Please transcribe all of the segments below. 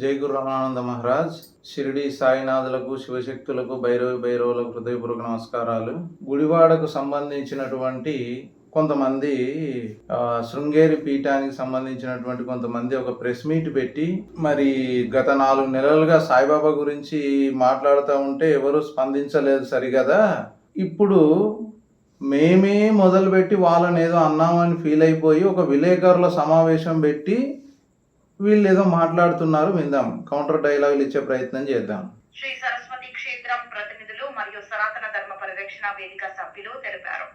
జై గురు రమణానంద మహారాజ్. షిరిడి సాయినాథులకు, శివశక్తులకు, భైరవులకు హృదయపూర్వక నమస్కారాలు. గుడివాడకు సంబంధించినటువంటి కొంతమంది శృంగేరి పీఠానికి సంబంధించినటువంటి కొంతమంది ఒక ప్రెస్ మీట్ పెట్టి మరి గత 4 నెలలుగా సాయిబాబా గురించి మాట్లాడుతూ ఉంటే ఎవరు స్పందించలేదు సరిగదా. ఇప్పుడు మేమే మొదలుపెట్టి వాళ్ళని ఏదో అన్నామని ఫీల్ అయిపోయి ఒక విలేకరుల సమావేశం పెట్టి వీళ్ళు ఏదో మాట్లాడుతున్నారు, విందాం. కౌంటర్ డైలాగులు ఇచ్చే ప్రయత్నం చేద్దాం. శ్రీ సరస్వతి క్షేత్రం ప్రతినిధులు మరియు సనాతన ధర్మ పరిరక్షణ వేదిక సభ్యులు తెలిపారు.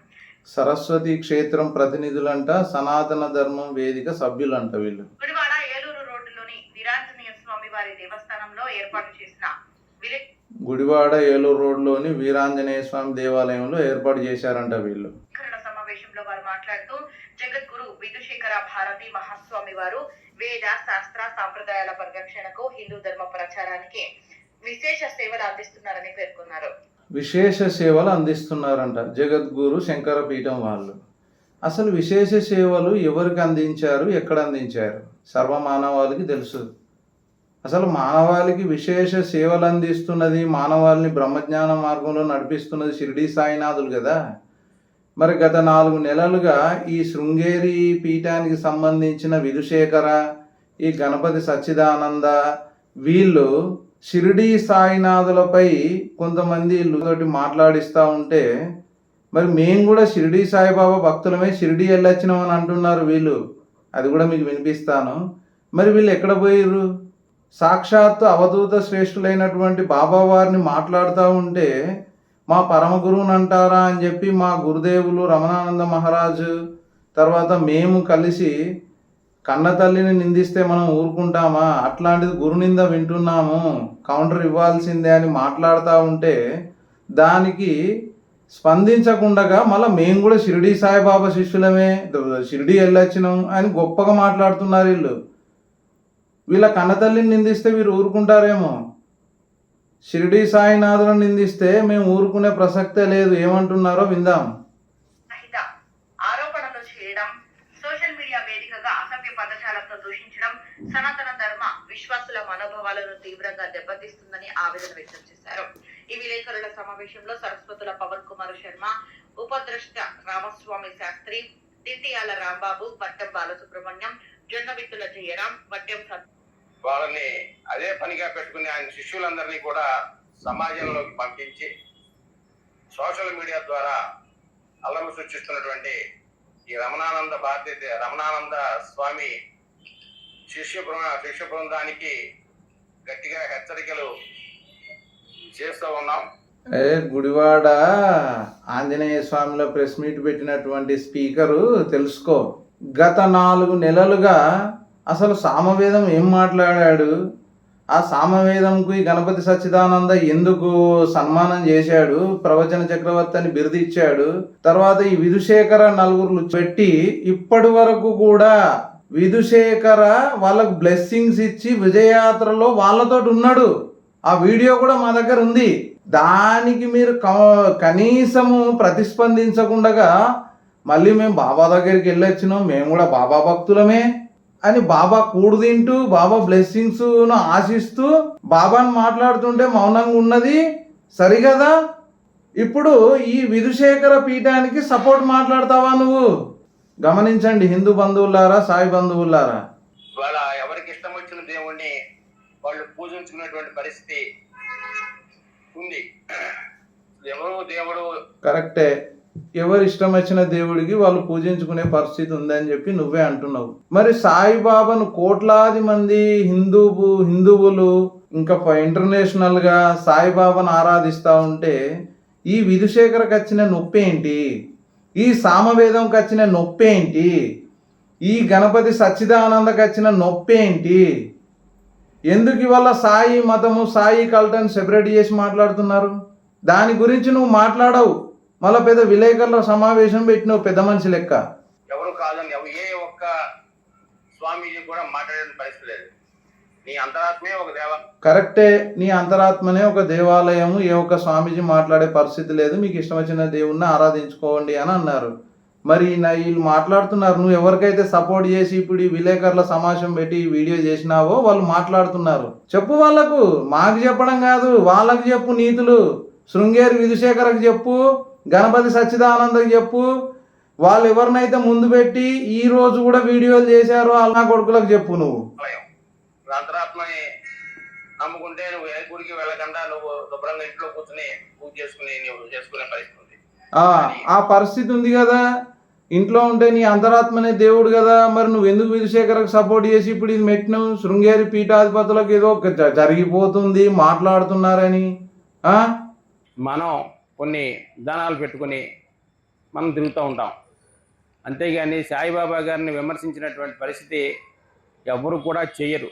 సరస్వతి క్షేత్రం ప్రతినిధులంట, సనాతన ధర్మం వేదిక సభ్యులంట వీళ్ళు. గుడివాడ ఏలూరు రోడ్డులోని వీరాంజనేయ స్వామి వారి దేవస్థానంలో ఏర్పాటు చేసిన గుడివాడ ఏలూరు రోడ్లోని వీరాంజనేయ స్వామి దేవాలయంలో ఏర్పాటు చేశారంట వీళ్ళు. సమావేశంలో వారు మాట్లాడుతూ జగద్గురు విధుశేఖర భారతి మహాస్వామి వారు వేద శాస్త్ర సాంప్రదాయాల పరిరక్షణకు, హిందూ ధర్మ ప్రచారానికి విశేష సేవలు అందిస్తున్నారని పేర్కొన్నారు. విశేష సేవలు అందిస్తున్నారంట జగద్గురు శంకర పీఠం వాళ్ళు. అసలు విశేష సేవలు ఎవరికి అందించారు, ఎక్కడ అందించారు? సర్వమానవాళికి తెలుసు. అసలు మానవాళికి విశేష సేవలు అందిస్తున్నది, మానవాళిని బ్రహ్మజ్ఞాన మార్గంలో నడిపిస్తున్నది షిరిడి సాయినాథులు కదా. మరి గత 4 నెలలుగా ఈ శృంగేరి పీఠానికి సంబంధించిన విధుశేఖర, ఈ గణపతి సచ్చిదానంద వీళ్ళు షిరిడి సాయినాథులపై కొంతమంది తోటి మాట్లాడిస్తూ ఉంటే మరి మేము కూడా షిరిడి సాయిబాబా భక్తులమే, షిరిడి వెళ్ళొచ్చినామని అంటున్నారు వీళ్ళు. అది కూడా మీకు వినిపిస్తాను. మరి వీళ్ళు ఎక్కడ పోయిర్రు? సాక్షాత్తు అవధూత శ్రేష్ఠులైనటువంటి బాబా వారిని మాట్లాడుతూ ఉంటే మా పరమ గురువుని అంటారా అని చెప్పి మా గురుదేవులు రమణానంద మహారాజు తర్వాత మేము కలిసి కన్న తల్లిని నిందిస్తే మనం ఊరుకుంటామా? అట్లాంటిది గురునింద వింటున్నాము, కౌంటర్ ఇవ్వాల్సిందే అని మాట్లాడుతూ ఉంటే దానికి స్పందించకుండా మళ్ళీ మేము కూడా షిరిడి సాయిబాబా శిష్యులమే, షిరిడి వెళ్ళొచ్చినాం అని గొప్పగా మాట్లాడుతున్నారు వీళ్ళు. వీళ్ళ కన్నతల్లిని నిందిస్తే వీరు ఊరుకుంటారేమో, షిరిడి సాయినాథులను నిందిస్తే మేము ఊరుకునే ప్రసక్తే లేదు. ఏమంటున్నారో విందాం. ఆరోపణలు చేయడం, సోషల్ మీడియా వేదికగా అసభ్య పదజాలంతో దూషించడం సనాతన ధర్మ విశ్వాసుల మనోభావాలను తీవ్రంగా దెబ్బతీస్తుందని ఆవేదన వ్యక్తం చేశారు. ఈ విలేకరుల సమావేశంలో సరస్వతుల పవన్ కుమార్ శర్మ, ఉపద్రష్ట రామస్వామి శాస్త్రి, తిట్టియాల రాంబాబు, పట్టం బాలసుబ్రహ్మణ్యం, జొన్నవిత్తుల జయరాం, వట్టెం వాళ్ళని అదే పనిగా పెట్టుకుని ఆయన శిష్యులందరినీ కూడా సమాజంలోకి పంపించి సోషల్ మీడియా ద్వారా అల్లము సృష్టిస్తున్నటువంటి ఈ రమణానంద స్వామి శిష్య బృందానికి గట్టిగా హెచ్చరికలు చేస్తూ ఉన్నాం. గుడివాడ ఆంజనేయ స్వామిలో ప్రెస్ మీట్ పెట్టినటువంటి స్పీకరు తెలుసుకో, గత 4 నెలలుగా అసలు సామవేదం ఏం మాట్లాడాడు, ఆ సామవేదంకు ఈ గణపతి సచ్చిదానంద ఎందుకు సన్మానం చేశాడు, ప్రవచన చక్రవర్తి అని బిరుదు ఇచ్చాడు, తర్వాత ఈ విధుశేఖర నలుగురు పెట్టి ఇప్పటి వరకు కూడా విధుశేఖర వాళ్ళకు బ్లెస్సింగ్స్ ఇచ్చి విజయయాత్రలో వాళ్ళతో ఉన్నాడు. ఆ వీడియో కూడా మా దగ్గర ఉంది. దానికి మీరు కనీసము ప్రతిస్పందించకుండా మళ్ళీ మేము బాబా దగ్గరికి వెళ్ళొచ్చినాం, మేము కూడా బాబా భక్తులమే అని బాబా కూడు తింటూ బాబా బ్లెస్సింగ్స్ ఆశిస్తూ బాబాని మాట్లాడుతుంటే మౌనంగా ఉన్నది సరిగదా. ఇప్పుడు ఈ విధుశేఖర పీఠానికి సపోర్ట్ మాట్లాడతావా నువ్వు? గమనించండి హిందూ బంధువులారా, సాయి బంధువులారా, వాళ్ళ ఎవరికి ఇష్టం వచ్చిన దేవుణ్ణి వాళ్ళు పూజించుకునేటువంటి పరిస్థితి ఉంది. ఎవరు దేవుడు కరెక్టే, ఎవరు ఇష్టం వచ్చిన దేవుడికి వాళ్ళు పూజించుకునే పరిస్థితి ఉందని చెప్పి నువ్వే అంటున్నావు. మరి సాయిబాబాను కోట్లాది మంది హిందువులు ఇంకా ఇంటర్నేషనల్ గా సాయిబాబాను ఆరాధిస్తూ ఉంటే ఈ విధుశేఖర్కి వచ్చిన నొప్పి ఏంటి? ఈ సామవేదంకి వచ్చిన నొప్పి ఏంటి? ఈ గణపతి సచ్చిదానందకి వచ్చిన నొప్పి ఏంటి? ఎందుకు ఇవాళ సాయి మతము, సాయి కల్టను సెపరేట్ చేసి మాట్లాడుతున్నారు? దాని గురించి నువ్వు మాట్లాడవు, మళ్ళీ పెద్ద విలేకరుల సమావేశం పెట్టినావు పెద్ద మనిషి లెక్క. ఎవరు కాదని ఏ ఒక్క స్వామీజీ కూడా మాట్లాడే పరిస్థితి లేదు. నీ అంతరాత్మే ఒక కరెక్టే, నీ అంతరాత్మనే ఒక దేవాలయము, ఏ ఒక్క స్వామీజీ మాట్లాడే పరిస్థితి లేదు. మీకు ఇష్టం వచ్చిన దేవుణ్ణి ఆరాధించుకోండి అని అన్నారు. మరి వీళ్ళు మాట్లాడుతున్నారు, నువ్వు ఎవరికైతే సపోర్ట్ చేసి ఇప్పుడు ఈ విలేకరుల సమావేశం పెట్టి ఈ వీడియో చేసినావో వాళ్ళు మాట్లాడుతున్నారు. చెప్పు వాళ్ళకు, మాకు చెప్పడం కాదు, వాళ్ళకు చెప్పు నీతులు. శృంగేరి విధుశేఖర్కి చెప్పు, గణపతి సచ్చిదానందకి చెప్పు. వాళ్ళు ఎవరినైతే ముందు పెట్టి ఈ రోజు కూడా వీడియోలు చేశారో వాళ్ళ నా కొడుకులకు చెప్పు. నువ్వు అంతరాత్మని నమ్ముకుంటే నువ్వు ఏ గుడికి వెళ్ళకుండా నువ్వు శుభ్రంగా ఇంట్లో కూర్చుని పూజ చేసుకుని నువ్వు చేసుకునే పరిస్థితి ఉంది. ఆ పరిస్థితి ఉంది కదా. ఇంట్లో ఉంటే నీ అంతరాత్మనే దేవుడు కదా. మరి నువ్వు ఎందుకు విధుశేఖర్కి సపోర్ట్ చేసి ఇప్పుడు ఇది పెట్టినావు? శృంగేరి పీఠాధిపతులకు ఏదో జరిగిపోతుంది మాట్లాడుతున్నారని. మనం కొన్ని దానాలు పెట్టుకుని మనం తిరుగుతూ ఉంటాం. అంతేగాని సాయిబాబా గారిని విమర్శించినటువంటి పరిస్థితి ఎవరు కూడా చెయ్యరు.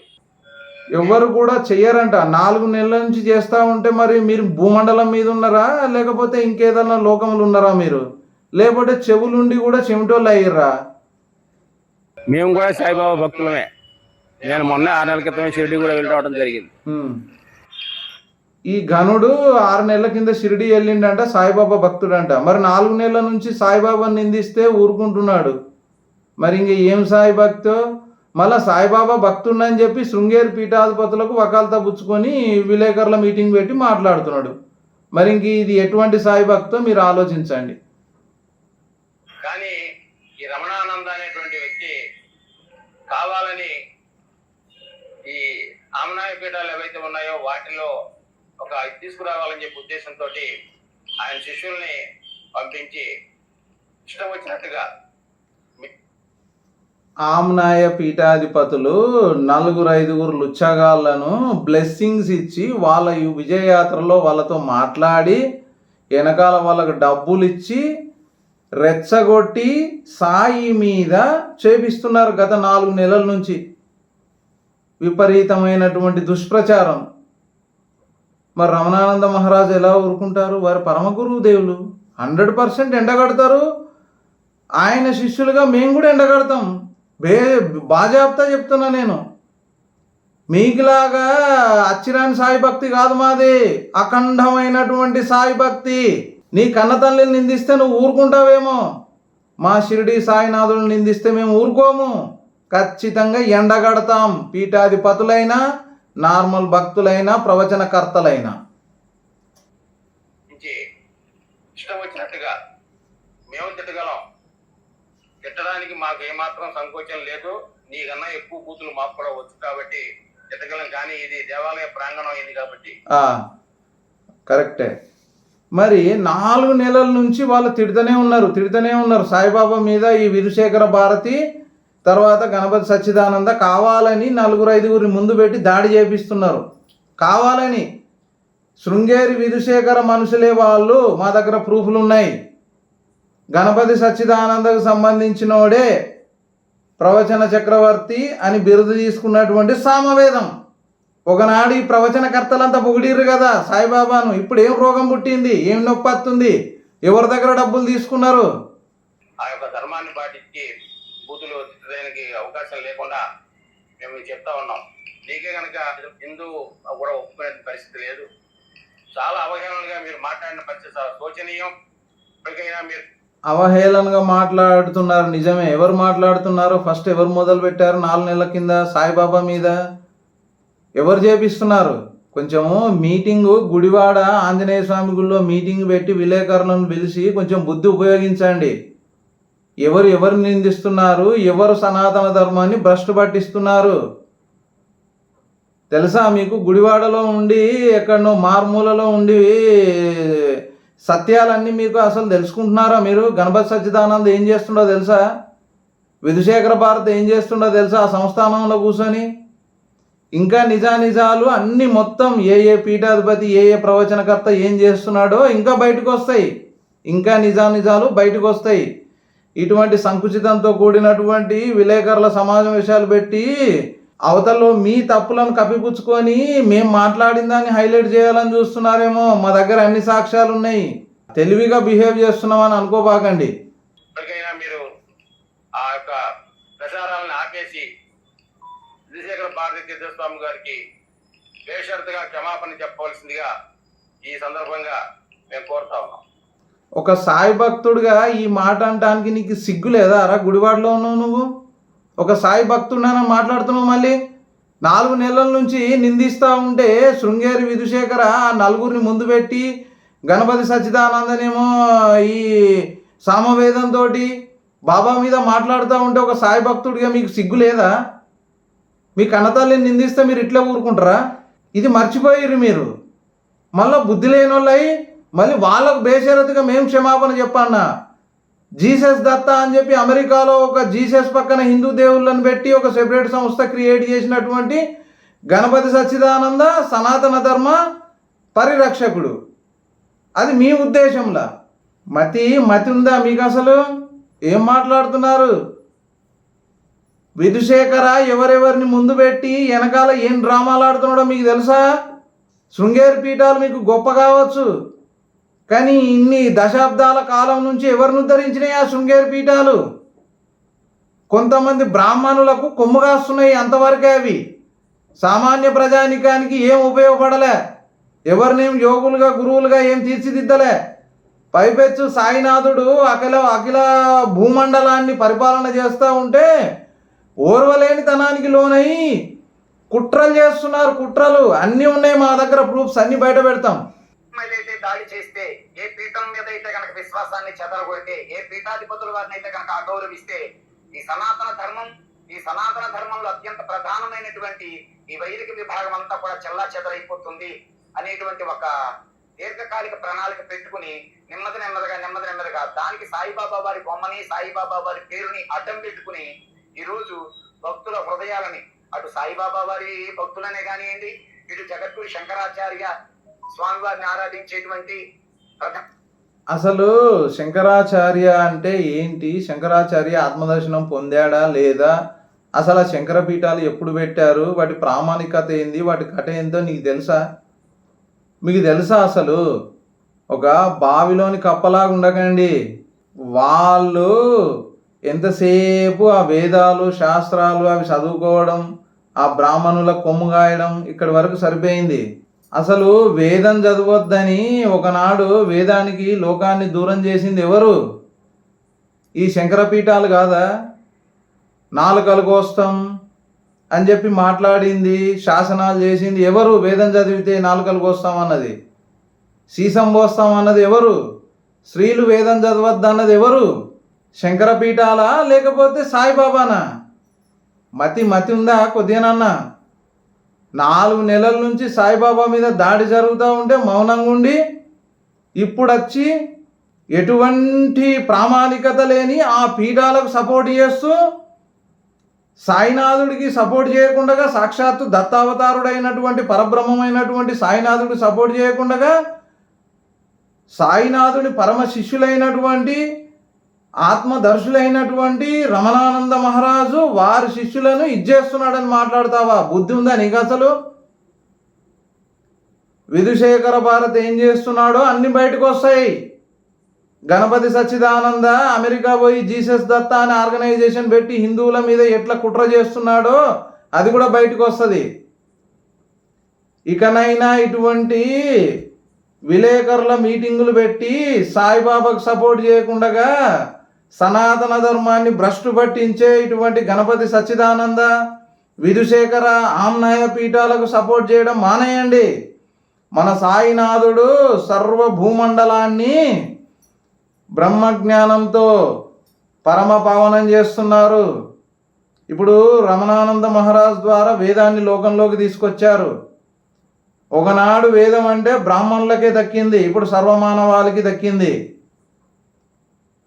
ఎవరు కూడా చెయ్యరంట. 4 నెలల నుంచి చేస్తూ ఉంటే మరి మీరు భూమండలం మీద ఉన్నారా, లేకపోతే ఇంకేదన్నా లోకములు ఉన్నారా మీరు? లేకపోతే చెవులుండి కూడా చెమిటోళ్ళు అయ్యారా? మేము కూడా సాయిబాబా భక్తులమే. నేను మొన్న 6 నెలల క్రితమే షిరిడి కూడా వెళ్ళి రావడం జరిగింది. ఈ గనుడు 6 నెలల కింద షిరిడి వెళ్ళిండంట, సాయిబాబా భక్తుడంట. మరి 4 నెలల నుంచి సాయిబాబాని నిందిస్తే ఊరుకుంటున్నాడు. మరి ఇంక ఏం సాయి భక్తో? మళ్ళా సాయిబాబా భక్తుండని చెప్పి శృంగేరి పీఠాధిపతులకు వకాల్తా పుచ్చుకొని విలేకరుల మీటింగ్ పెట్టి మాట్లాడుతున్నాడు. మరి ఇంక ఇది ఎటువంటి సాయి భక్తో మీరు ఆలోచించండి. కానీ ఈ రమణానంద అనేటువంటి వ్యక్తి కావాలని ఈ ఆమనాయ పీఠాలు ఏవైతే ఉన్నాయో వాటిలో ఒక తీసుకురావాలని చెప్పి ఉద్దేశంతో ఆయన శిష్యుల్ని పంపించి ఇష్టం వచ్చినట్టుగా ఆమ్నాయ పీఠాధిపతులు 4-5 లుచ్చగాళ్లను బ్లెస్సింగ్స్ ఇచ్చి వాళ్ళ విజయయాత్రలో వాళ్ళతో మాట్లాడి వెనకాల వాళ్ళకు డబ్బులు ఇచ్చి రెచ్చగొట్టి సాయి మీద చేపిస్తున్నారు గత 4 నెలల నుంచి విపరీతమైనటువంటి దుష్ప్రచారం. మరి రమణానంద మహారాజు ఎలా ఊరుకుంటారు? వారి పరమ గురువు దేవులు 100% ఎండగడతారు. ఆయన శిష్యులుగా మేము కూడా ఎండగడతాం. బాజాబ్తా చెప్తున్నా నేను. మీకులాగా అచ్చిరాని సాయి భక్తి కాదు మాది, అఖండమైనటువంటి సాయి భక్తి. నీ కన్న తల్లిని నిందిస్తే నువ్వు ఊరుకుంటావేమో, మా షిరిడి సాయినాథులను నిందిస్తే మేము ఊరుకోము. ఖచ్చితంగా ఎండగడతాం. పీఠాధిపతులైనా, నార్మల్ భక్తులైనా, ప్రవచనకర్తలైనా. ఇష్టం వచ్చినట్టుగా మేము తిట్టగలం. తిట్టడానికి మాకు ఏమాత్రం సంకోచం లేదు. నీకన్నా ఎక్కువ బూతులు మాకు కూడా వచ్చు కాబట్టి తిట్టగలం. కానీ ఇది దేవాలయ ప్రాంగణం అయింది కాబట్టి కరెక్టే. మరి 4 నెలల నుంచి వాళ్ళు తిడుతూనే ఉన్నారు సాయిబాబా మీద. ఈ విధుశేఖర భారతి తర్వాత గణపతి సచ్చిదానంద కావాలని 4-5 ముందు పెట్టి దాడి చేపిస్తున్నారు. కావాలని శృంగేరి విధుశేఖర మనుషులే వాళ్ళు. మా దగ్గర ప్రూఫ్లు ఉన్నాయి. గణపతి సచ్చిదానందకు సంబంధించినోడే ప్రవచన చక్రవర్తి అని బిరుదు తీసుకున్నటువంటి సామవేదం. ఒకనాడు ఈ ప్రవచనకర్తలంతా పొగిడిర్రు కదా సాయిబాబాను. ఇప్పుడు ఏం రోగం పుట్టింది? ఏం నొప్పి వస్తుంది? ఎవరి దగ్గర డబ్బులు తీసుకున్నారు? ఆ యొక్క ధర్మాన్ని పాటించి బూతులు తిట్టడానికి అవకాశం లేకుండా మేము చెప్తా ఉన్నాం. నీకే కనుక హిందూ కూడా ఒప్పుకునే పరిస్థితి లేదు. చాలా అవహేళనగా మీరు మాట్లాడిన పరిస్థితి శోచనీయం. ఇప్పటికైనా మీరు అవహేళనగా మాట్లాడుతున్నారు. నిజమే. ఎవరు మాట్లాడుతున్నారు? ఫస్ట్ ఎవరు మొదలు పెట్టారు? 4 నెలల కింద సాయిబాబా మీద ఎవరు చేపిస్తున్నారు? కొంచెము మీటింగు గుడివాడ ఆంజనేయ స్వామి గుడిలో మీటింగ్ పెట్టి విలేకరులను పిలిచి కొంచెం బుద్ధి ఉపయోగించండి. ఎవరు నిందిస్తున్నారు? ఎవరు సనాతన ధర్మాన్ని భ్రష్టు పట్టిస్తున్నారు? తెలుసా మీకు? గుడివాడలో ఉండి ఎక్కడనో మారుమూలలో ఉండి సత్యాలన్నీ మీకు అసలు తెలుసుకుంటున్నారా మీరు? గణపతి సచ్చిదానంద ఏం చేస్తుండో తెలుసా? విధుశేఖర భారత్ ఏం చేస్తుండో తెలుసా? ఆ సంస్థానంలో కూర్చొని ఇంకా నిజాలు అన్నీ మొత్తం ఏ పీఠాధిపతి ఏ ప్రవచనకర్త ఏం చేస్తున్నాడో ఇంకా బయటకు వస్తాయి. ఇంకా నిజాలు బయటకు వస్తాయి. ఇటువంటి సంకుచితంతో కూడినటువంటి విలేకరుల సమావేశాలు పెట్టి అవతల్లో మీ తప్పులను కప్పిపుచ్చుకొని మేము మాట్లాడిన దాన్ని హైలైట్ చేయాలని చూస్తున్నారేమో. మా దగ్గర అన్ని సాక్ష్యాలు ఉన్నాయి. తెలివిగా బిహేవ్ చేస్తున్నామని అనుకోబాకండి. ఇప్పటికైనా మీరు ఆ యొక్క ప్రచారాలను ఆపేసి విధుశేఖర భారతి తీర్థస్వామి గారికి బేషరతుగా క్షమాపణ చెప్పవలసిందిగా ఈ సందర్భంగా మేము కోరుతా ఉన్నాం. ఒక సాయి భక్తుడిగా ఈ మాట అనటానికి నీకు సిగ్గు లేదా రా? గుడివాడలో ఉన్నావు నువ్వు, ఒక సాయి భక్తుడిని మాట్లాడుతున్నావు. మళ్ళీ 4 నెలల నుంచి నిందిస్తూ ఉంటే శృంగేరి విధుశేఖర ఆ నలుగురిని ముందు పెట్టి గణపతి సచ్చిదానందనేమో ఈ సామవేదంతో బాబా మీద మాట్లాడుతూ ఉంటే ఒక సాయి భక్తుడిగా మీకు సిగ్గు లేదా? మీ కన్నతల్లిని నిందిస్తే మీరు ఇట్లా ఊరుకుంటారా? ఇది మర్చిపోయారు మీరు. మళ్ళీ బుద్ధి లేని వాళ్ళై మళ్ళీ వాళ్ళకు బేషరతుగా మేము క్షమాపణ చెప్పన్నా. జీసస్ దత్త అని చెప్పి అమెరికాలో ఒక జీసస్ పక్కన హిందూ దేవుళ్ళని పెట్టి ఒక సెపరేట్ సంస్థ క్రియేట్ చేసినటువంటి గణపతి సచ్చిదానంద సనాతన ధర్మ పరిరక్షకుడు. అది మీ ఉద్దేశంలా. మతి ఉందా మీకు? అసలు ఏం మాట్లాడుతున్నారు? విధుశేఖర ఎవరెవరిని ముందు పెట్టి వెనకాల ఏం డ్రామాలు ఆడుతున్నాడో మీకు తెలుసా? శృంగేరి పీఠాలు మీకు గొప్ప కావచ్చు, కానీ ఇన్ని దశాబ్దాల కాలం నుంచి ఎవరిని ఉద్ధరించినాయి ఆ శృంగేరి పీఠాలు? కొంతమంది బ్రాహ్మణులకు కొమ్ము కాస్తున్నాయి, అంతవరకే. అవి సామాన్య ప్రజానికానికి ఏం ఉపయోగపడలే, ఎవరినేం యోగులుగా గురువులుగా ఏం తీర్చిదిద్దలే. పైపెచ్చు సాయినాథుడు అఖిల భూమండలాన్ని పరిపాలన చేస్తూ ఉంటే ఓర్వలేనితనానికి లోనై కుట్రలు చేస్తున్నారు. కుట్రలు అన్నీ ఉన్నాయి మా దగ్గర, ప్రూఫ్స్ అన్ని బయట పెడతాం. ఏదైతే దాడి చేస్తే, ఏ పీఠం మీద అయితే కనుక విశ్వాసాన్ని చెదరగొడితే, ఏ పీఠాధిపతుల వారిని అయితే కనుక అగౌరవిస్తే, ఈ సనాతన ధర్మంలో అత్యంత ప్రధానమైనటువంటి ఈ వైదిక విభాగం అంతా కూడా చెల్లా చెదరైపోతుంది అనేటువంటి ఒక దీర్ఘకాలిక ప్రణాళిక పెట్టుకుని నెమ్మదిగా దానికి సాయిబాబా వారి బొమ్మని, సాయిబాబా వారి పేరుని అడ్డం పెట్టుకుని ఈరోజు భక్తుల హృదయాలని, అటు సాయిబాబా వారి భక్తులనే కానివ్వండి, ఇటు జగద్గురు శంకరాచార్య స్వామివారిని ఆరాధించేటువంటి అసలు శంకరాచార్య అంటే ఏంటి? శంకరాచార్య ఆత్మదర్శనం పొందాడా లేదా? అసలు ఆ శంకర పీఠాలు ఎప్పుడు పెట్టారు? వాటి ప్రామాణికత ఏంది? వాటి కథ ఏందో నీకు తెలుసా? మీకు తెలుసా? అసలు ఒక బావిలోని కప్పలాగా ఉండకండి. వాళ్ళు ఎంతసేపు ఆ వేదాలు శాస్త్రాలు అవి చదువుకోవడం, ఆ బ్రాహ్మణుల కొమ్ము గాయడం ఇక్కడి వరకు సరిపోయింది. అసలు వేదం చదవద్దని ఒకనాడు వేదానికి లోకాన్ని దూరం చేసింది ఎవరు? ఈ శంకరపీఠాలు కాదా? నాలుకలు కోస్తాం అని చెప్పి మాట్లాడింది, శాసనాలు చేసింది ఎవరు? వేదం చదివితే నాలుకలు కోస్తాం అన్నది, సీసం పోస్తాం అన్నది ఎవరు? స్త్రీలు వేదం చదవద్దు అన్నది ఎవరు? శంకరపీఠాలా లేకపోతే సాయిబాబానా? మతి ఉందా కొద్దిగానన్నా? 4 నెలల నుంచి సాయిబాబా మీద దాడి జరుగుతూ ఉంటే మౌనంగా ఉండి ఇప్పుడు వచ్చి ఎటువంటి ప్రామాణికత లేని ఆ పీఠాలకు సపోర్ట్ చేస్తూ సాయినాథుడికి సపోర్ట్ చేయకుండా, సాక్షాత్తు దత్తావతారుడైనటువంటి పరబ్రహ్మమైనటువంటి సాయినాథుడికి సపోర్ట్ చేయకుండా, సాయినాథుడి పరమ శిష్యులైనటువంటి ఆత్మదర్శులైనటువంటి రమణానంద మహారాజు వారి శిష్యులను ఇచ్చేస్తున్నాడని మాట్లాడతావా? బుద్ధి ఉందా నీకు అసలు? విధుశేఖర భారత్ ఏం చేస్తున్నాడో అన్ని బయటకు వస్తాయి. గణపతి సచ్చిదానంద అమెరికా పోయి జీసస్ దత్త అనే ఆర్గనైజేషన్ పెట్టి హిందువుల మీద ఎట్లా కుట్ర చేస్తున్నాడో అది కూడా బయటకు వస్తుంది. ఇకనైనా ఇటువంటి విలేకరుల మీటింగులు పెట్టి సాయిబాబాకు సపోర్ట్ చేయకుండా సనాతన ధర్మాన్ని భ్రష్టు పట్టించే ఇటువంటి గణపతి సచ్చిదానంద, విధుశేఖర, ఆమ్నాయ పీఠాలకు సపోర్ట్ చేయడం మానేయండి. మన సాయినాథుడు సర్వ భూమండలాన్ని బ్రహ్మజ్ఞానంతో పరమ పావనం చేస్తున్నారు. ఇప్పుడు రమణానంద మహారాజ్ ద్వారా వేదాన్ని లోకంలోకి తీసుకొచ్చారు. ఒకనాడు వేదం అంటే బ్రాహ్మణులకే దక్కింది, ఇప్పుడు సర్వమానవాళికి దక్కింది.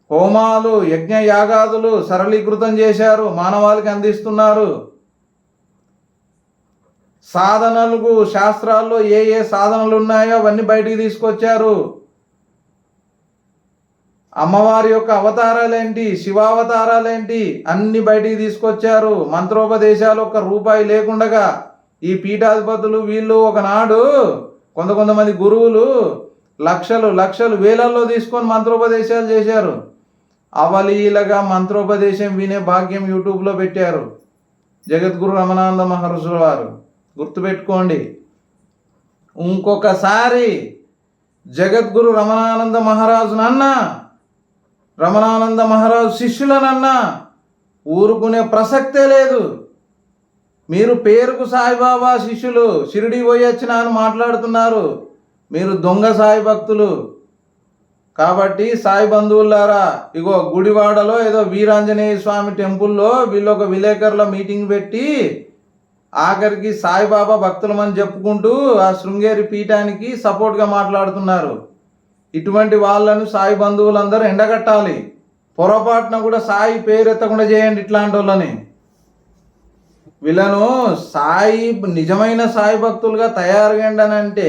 హోమాలు, యజ్ఞ యాగాదులు సరళీకృతం చేశారు, మానవాళికి అందిస్తున్నారు. సాధనలకు శాస్త్రాల్లో ఏ సాధనలు ఉన్నాయో అవన్నీ బయటికి తీసుకొచ్చారు. అమ్మవారి యొక్క అవతారాలేంటి, శివావతారాలేంటి అన్ని బయటికి తీసుకొచ్చారు. మంత్రోపదేశాలు ఒక్క రూపాయి లేకుండగా ఈ పీఠాధిపతులు వీళ్ళు ఒకనాడు కొంతమంది గురువులు లక్షలు వేలల్లో తీసుకొని మంత్రోపదేశాలు చేశారు. అవలీలగా మంత్రోపదేశం వినే భాగ్యం యూట్యూబ్లో పెట్టారు జగద్గురు రమణానంద మహర్షుల వారు. గుర్తుపెట్టుకోండి, ఇంకొకసారి జగద్గురు రమణానంద మహారాజునన్నా, రమణానంద మహారాజు శిష్యులనన్నా ఊరుకునే ప్రసక్తే లేదు. మీరు పేరుకు సాయిబాబా శిష్యులు, షిరిడి పోయి వచ్చిన అని మాట్లాడుతున్నారు. మీరు దొంగ సాయి భక్తులు. కాబట్టి సాయి బంధువులారా, ఇగో గుడివాడలో ఏదో వీరాంజనేయ స్వామి టెంపుల్లో వీళ్ళు ఒక విలేకరుల మీటింగ్ పెట్టి ఆఖరికి సాయిబాబా భక్తులమని చెప్పుకుంటూ ఆ శృంగేరి పీఠానికి సపోర్ట్గా మాట్లాడుతున్నారు. ఇటువంటి వాళ్ళను సాయి బంధువులందరూ ఎండగట్టాలి. పొరపాటున కూడా సాయి పేరు ఎత్తకుండా చేయండి ఇట్లాంటి వాళ్ళని. వీళ్ళను సాయి నిజమైన సాయి భక్తులుగా తయారుగండి అని అంటే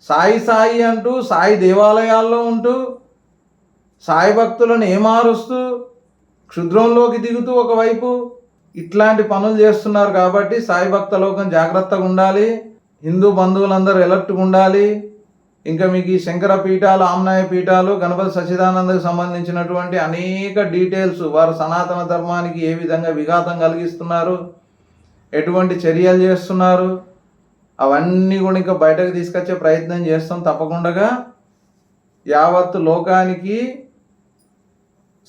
సాయి సాయి అంటూ సాయి దేవాలయాల్లో ఉంటూ సాయి భక్తులను ఏమారుస్తూ క్షుద్రంలోకి దిగుతూ ఒకవైపు ఇట్లాంటి పనులు చేస్తున్నారు. కాబట్టి సాయి భక్త లోకం జాగ్రత్తగా ఉండాలి. హిందూ బంధువులందరూ ఎలర్ట్గా ఉండాలి. ఇంకా మీకు ఈ శంకర పీఠాలు, ఆమ్నాయ పీఠాలు, గణపతి సచ్చిదానందకు సంబంధించినటువంటి అనేక డీటెయిల్స్, వారు సనాతన ధర్మానికి ఏ విధంగా విఘాతం కలిగిస్తున్నారు, ఎటువంటి చర్యలు చేస్తున్నారు, అవన్నీ కూడా ఇంకా బయటకు తీసుకొచ్చే ప్రయత్నం చేస్తాం తప్పకుండా. యావత్తు లోకానికి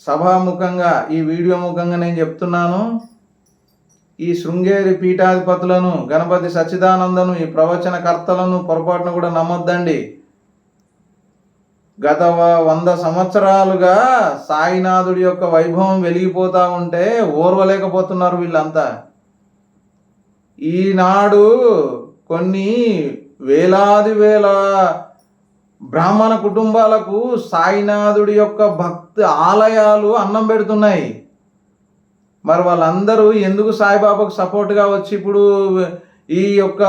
సభాముఖంగా ఈ వీడియో ముఖంగా నేను చెప్తున్నాను, ఈ శృంగేరి పీఠాధిపతులను, గణపతి సచ్చిదానందను, ఈ ప్రవచనకర్తలను పొరపాటున కూడా నమ్మొద్దండి. గత 100 సంవత్సరాలుగా సాయినాథుడి యొక్క వైభవం వెలిగిపోతూ ఉంటే ఓర్వలేకపోతున్నారు వీళ్ళంతా. ఈనాడు కొన్ని వేలాది వేల బ్రాహ్మణ కుటుంబాలకు సాయినాథుడి యొక్క భక్తి ఆలయాలు అన్నం పెడుతున్నాయి. మరి వాళ్ళందరూ ఎందుకు సాయిబాబాకు సపోర్ట్గా వచ్చి ఇప్పుడు ఈ యొక్క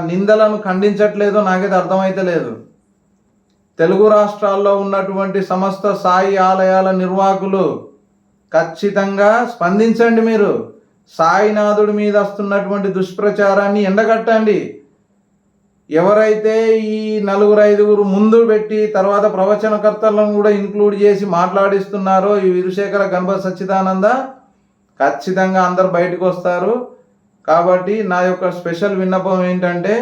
నిందలను ఖండించట్లేదో నాకైతే అర్థమైతలేదు. తెలుగు రాష్ట్రాల్లో ఉన్నటువంటి సమస్త సాయి ఆలయాల నిర్వాహకులు ఖచ్చితంగా స్పందించండి. మీరు సాయినాథుడి మీద వస్తున్నటువంటి దుష్ప్రచారాన్ని ఎండగట్టండి. ఎవరైతే ఈ 4-5 ముందు పెట్టి తర్వాత ప్రవచనకర్తలను కూడా ఇంక్లూడ్ చేసి మాట్లాడిస్తున్నారో ఈ విధుశేఖర గణపతి సచ్చిదానంద, ఖచ్చితంగా అందరు బయటకు వస్తారు. కాబట్టి నా యొక్క స్పెషల్ విన్నపం ఏంటంటే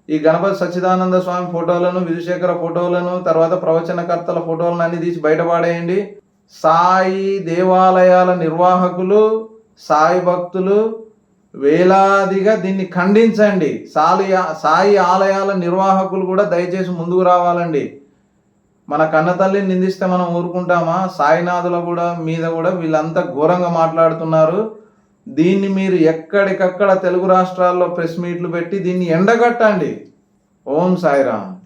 ఈ గణపతి సచ్చిదానంద స్వామి ఫోటోలను, విధుశేఖర ఫోటోలను, తర్వాత ప్రవచనకర్తల ఫోటోలను అన్ని తీసి బయటపడేయండి. సాయి దేవాలయాల నిర్వాహకులు, సాయి భక్తులు వేలాదిగా దీన్ని ఖండించండి. సాయి ఆలయాల నిర్వాహకులు కూడా దయచేసి ముందుకు రావాలండి. మన కన్నతల్లిని నిందిస్తే మనం ఊరుకుంటామా? సాయినాథుల మీద కూడా వీళ్ళంతా ఘోరంగా మాట్లాడుతున్నారు. దీన్ని మీరు ఎక్కడికక్కడ తెలుగు రాష్ట్రాల్లో ప్రెస్ మీట్లు పెట్టి దీన్ని ఎండగట్టండి. ఓం సాయిరామ్.